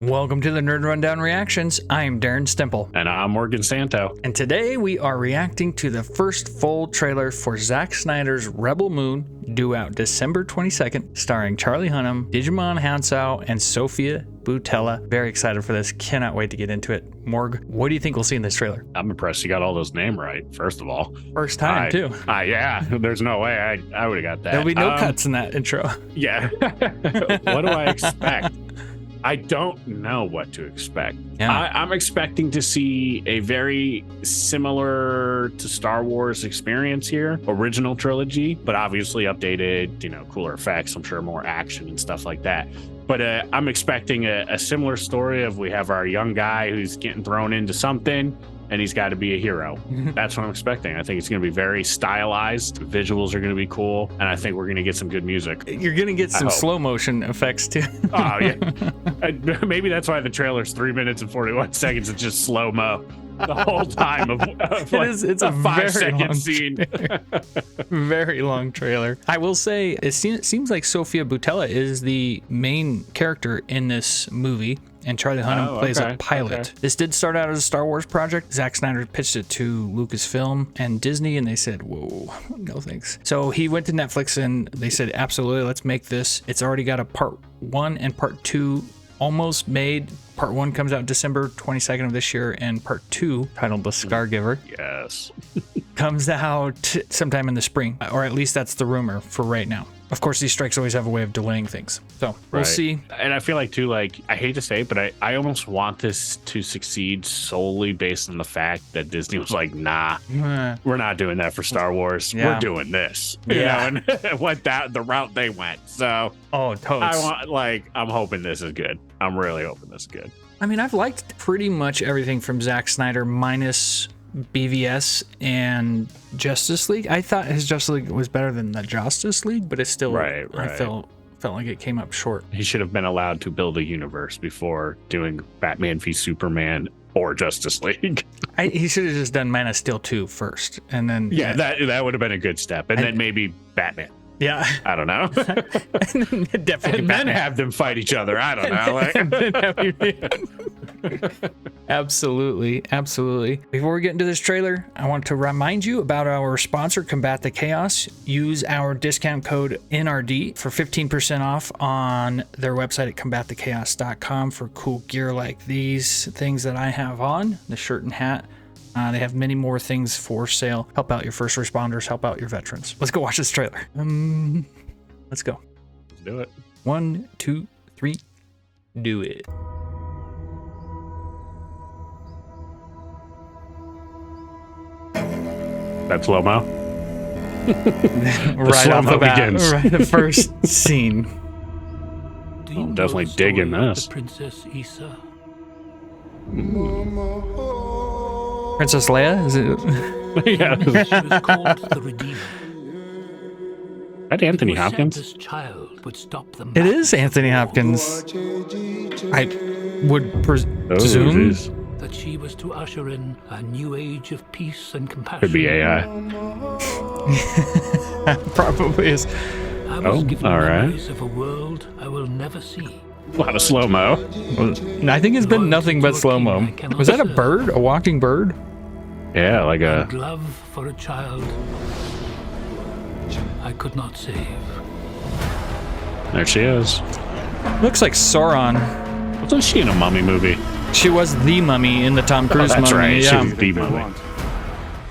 Welcome to the Nerd Rundown Reactions. I am Darren Stemple. And I'm Morgan Santo. And today we are reacting to the first full trailer for Zack Snyder's Rebel Moon, due out December 22nd, starring Charlie Hunnam, Digimon Hounsou, and Sophia Boutella. Very excited for this. Cannot wait to get into it. Morg, what do you think we'll see in this trailer? I'm impressed you got all those names right, first of all. First time, too. Yeah, there's no way I would have got that. There'll be no cuts in that intro. Yeah. What do I expect? I don't know what to expect. Yeah. I'm expecting to see a very similar to Star Wars experience here, original trilogy, but obviously updated, cooler effects, I'm sure more action and stuff like that. But I'm expecting a similar story of we have our young guy who's getting thrown into something and he's got to be a hero. That's what I'm expecting. I think it's going to be very stylized. Visuals are going to be cool. And I think we're going to get some good music. You're going to get some slow motion effects too. Oh, yeah. Maybe that's why the trailer's 3 minutes and 41 seconds. It's just slow-mo the whole time of it's a 5-second scene. Very long trailer. I will say it seems like Sophia Boutella is the main character in this movie, and Charlie Hunnam plays a pilot. Okay. This did start out as a Star Wars project. Zack Snyder pitched it to Lucasfilm and Disney, and they said, whoa, no thanks. So he went to Netflix and they said, absolutely, let's make this. It's already got a part 1 and part 2 almost made. Part 1 comes out December 22nd of this year, and part 2, titled The Scargiver, yes, comes out sometime in the spring, or at least that's the rumor for right now. Of course, these strikes always have a way of delaying things, so we'll see. And I feel like too, I hate to say it, but I almost want this to succeed solely based on the fact that Disney was like, nah, we're not doing that for Star Wars. Yeah. We're doing this, and went the route they went. So I'm hoping this is good. I'm really hoping this is good. I mean, I've liked pretty much everything from Zack Snyder minus BVS and Justice League. I thought his Justice League was better than the Justice League, but it's still I felt like it came up short. He should have been allowed to build a universe before doing Batman v Superman or Justice League. He should have just done Man of Steel 2 first, and then that would have been a good step, and then maybe Batman. Yeah, I don't know. Definitely, and then have them fight each other. I don't know. Absolutely. Before we get into this trailer, I want to remind you about our sponsor, Combat the Chaos. Use our discount code NRD for 15% off on their website at combatthechaos.com for cool gear like these things that I have on, the shirt and hat. They have many more things for sale. Help out your first responders, help out your veterans. Let's go watch this trailer. Let's go. Let's do it. 1, 2, 3, do it. That's slow-mo. Right off the bat, right, the first scene. I'm definitely digging this. Princess Issa? Princess Leia? Is it? Yeah. She was called the Redeemer. That Anthony Hopkins? This child would stop them. It is Anthony Hopkins. I would presume that she was to usher in a new age of peace and compassion. Could be AI. Probably is. I was given memories of a world I will never see. A lot of slow-mo. I think it's been nothing but slow-mo. Was that a bird? A walking bird? Yeah, like a love for a child I could not save. There she is. Looks like Sauron. Wasn't she in a mummy movie? She was the mummy in the Tom Cruise that's mummy. Right. Yeah. She was the mummy.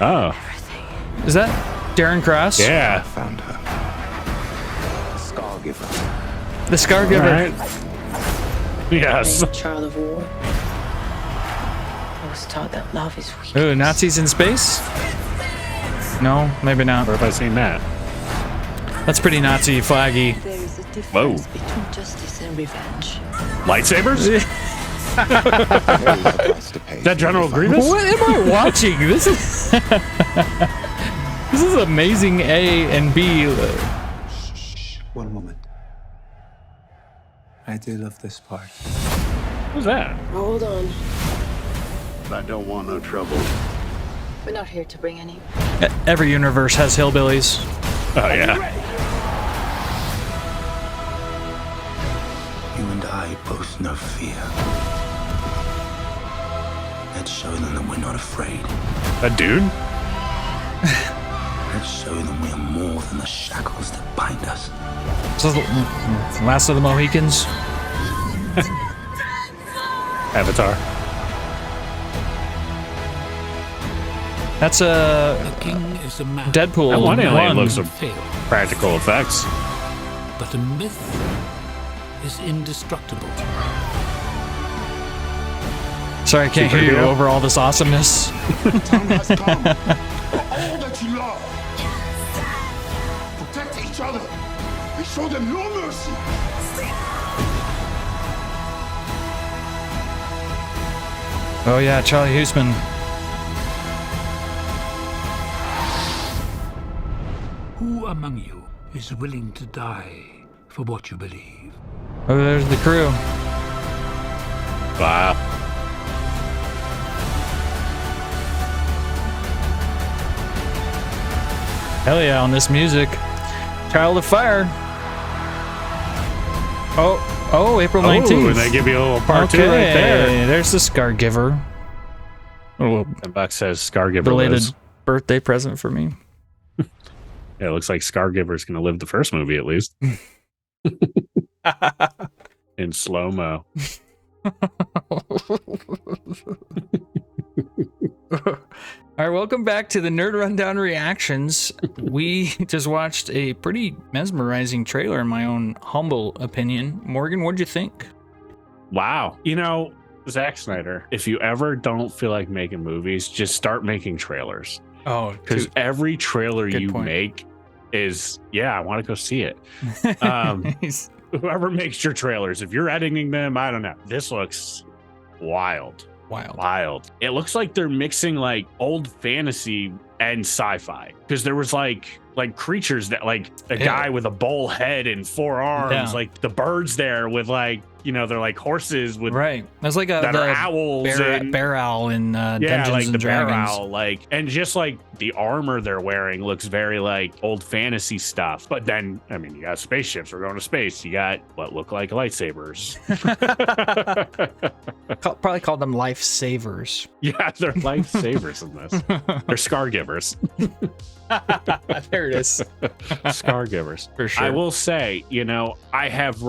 Oh. Is that Darren Cross? Yeah. I found her. The Scargiver. The Scargiver. Right. Yes. Child of war. I was taught that love is weak. Ooh, Nazis in space? No, maybe not. Where have I seen that? That's pretty Nazi flaggy. There is a difference between justice and revenge. Lightsabers? Is that General Grievous? What am I watching? This is amazing A and B. Shh. One moment. I do love this part. Who's that? Hold on. I don't want no trouble. We're not here to bring any. Every universe has hillbillies. Oh, yeah. You and I I boast no fear. Let's show them that we're not afraid. That dude? Let's show them we are more than the shackles that bind us. So the last of the Mohicans. Avatar. That's a The king is a man. Deadpool. That one alien one. looks some Fail. practical effects. But a myth is indestructible. Sorry, I can't hear you Superhero. over all this awesomeness. Time has come for all that you love. Protect each other and show them no mercy. Oh yeah, Charlie Huseman. Who among you is willing to die for what you believe? Oh, there's the crew. Wow. Hell yeah, on this music. Child of Fire. Oh, April 19th. Oh, they give you a little part two right there. There's the Scar Giver. Oh, And Buck says Scargiver belated lives. birthday present for me. Yeah, it looks like Scargiver's going to live the first movie at least. In slow-mo. All right, welcome back to the Nerd Rundown Reactions. We just watched a pretty mesmerizing trailer, in my own humble opinion. Morgan, what'd you think? Wow. You know, Zack Snyder, if you ever don't feel like making movies, just start making trailers. Oh, Because every trailer Good you point. make is, yeah, I want to go see it. Whoever makes your trailers, if you're editing them, I don't know. This looks wild. Wild. It looks like they're mixing like old fantasy and sci-fi. Because there was like creatures that like a guy with a bull head and four arms, like the birds there with like, you know, they're like horses with Right. That's like that are owls and bear owl in Dungeons like and the bear Dragons. owl, like, and just like the armor they're wearing looks very like old fantasy stuff. But then, I mean, you got spaceships. We're going to space. You got what look like lightsabers. Probably called them lifesavers. Yeah, they're lifesavers in this. They're scar givers. There it is. Scar givers. For sure. I will say, you know, I have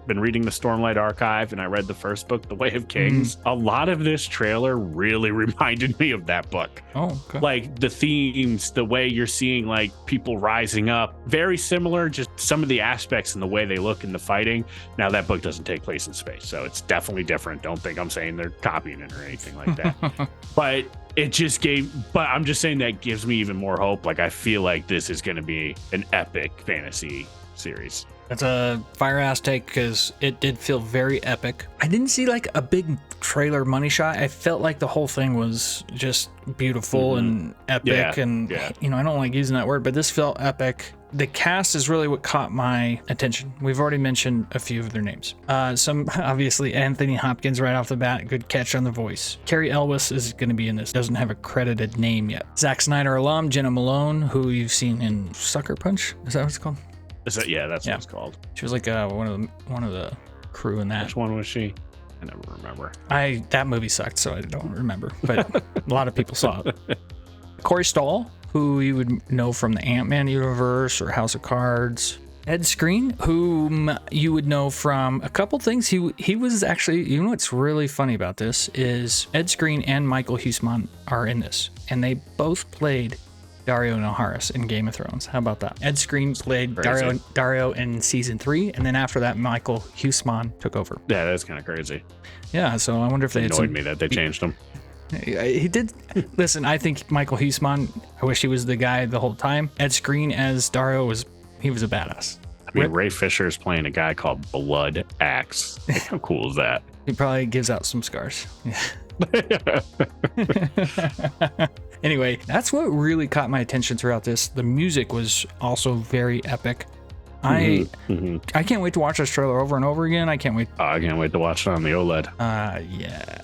been reading the Stormlight Archive, and I read the first book, The Way of Kings. A lot of this trailer really reminded me of that book. Oh, okay. Like the themes, the way you're seeing like people rising up, very similar, just some of the aspects and the way they look in the fighting. Now that book doesn't take place in space, so it's definitely different. Don't think I'm saying they're copying it or anything like that. But I'm just saying that gives me even more hope. Like I feel like this is going to be an epic fantasy series. That's a fire ass take because it did feel very epic. I didn't see like a big trailer money shot. I felt like the whole thing was just beautiful and epic. You know, I don't like using that word, but this felt epic. The cast is really what caught my attention. We've already mentioned a few of their names. Some obviously Anthony Hopkins right off the bat, good catch on the voice. Carrie Elwes is going to be in this. Doesn't have a credited name yet. Zack Snyder alum Jenna Malone, who you've seen in Sucker Punch. Is that what it's called? Yeah, that's what it's called. She was like one of the crew in that. Which one was she? I never remember. That movie sucked, so I don't remember. But a lot of people saw it. Corey Stoll, who you would know from the Ant-Man universe or House of Cards. Ed Skrein, whom you would know from a couple things. He was actually, you know what's really funny about this is Ed Skrein and Michael Huseman are in this, and they both played Dario Naharis in Game of Thrones. How about that? Ed Skrein played Dario in season 3, and then after that, Michael Huseman took over. Yeah, that's kind of crazy. Yeah, so I wonder if they had annoyed me that they changed him. He did. Listen, I think Michael Huseman, I wish he was the guy the whole time. Ed Skrein as Dario was a badass. I mean, Ray Fisher is playing a guy called Blood Axe. How cool is that? He probably gives out some scars. Yeah. Anyway, that's what really caught my attention throughout this. The music was also very epic. I can't wait to watch this trailer over and over again. I can't wait. I can't wait to watch it on the OLED. Yeah.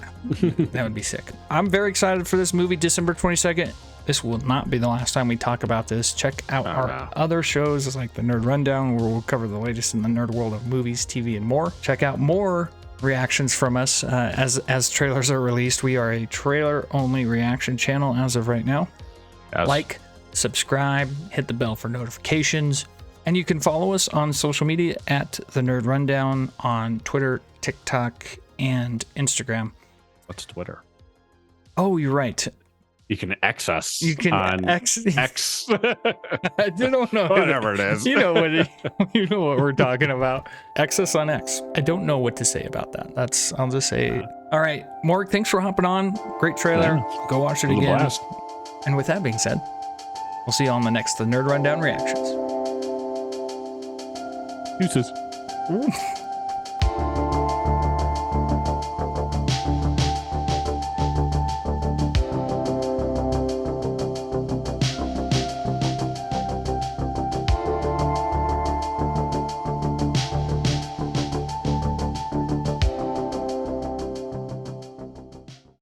That would be sick. I'm very excited for this movie. December 22nd. this will not be the last time we talk about this. Check out our other shows like the Nerd Rundown, where we'll cover the latest in the nerd world of movies, TV, and more. Check out more reactions from us as trailers are released. We are a trailer-only reaction channel as of right now. Yes. Like, subscribe, hit the bell for notifications, and you can follow us on social media at the Nerd Rundown on Twitter, TikTok, and Instagram. What's Twitter? Oh, you're right. You can X us. You can on X. I don't know. Whatever it is. You know what we're talking about. X us on X. I don't know what to say about that. I'll just say. All right, Morg, thanks for hopping on. Great trailer. Yeah. Go watch it again. Blast. And with that being said, we'll see you on the next The Nerd Rundown Reactions. Deuces.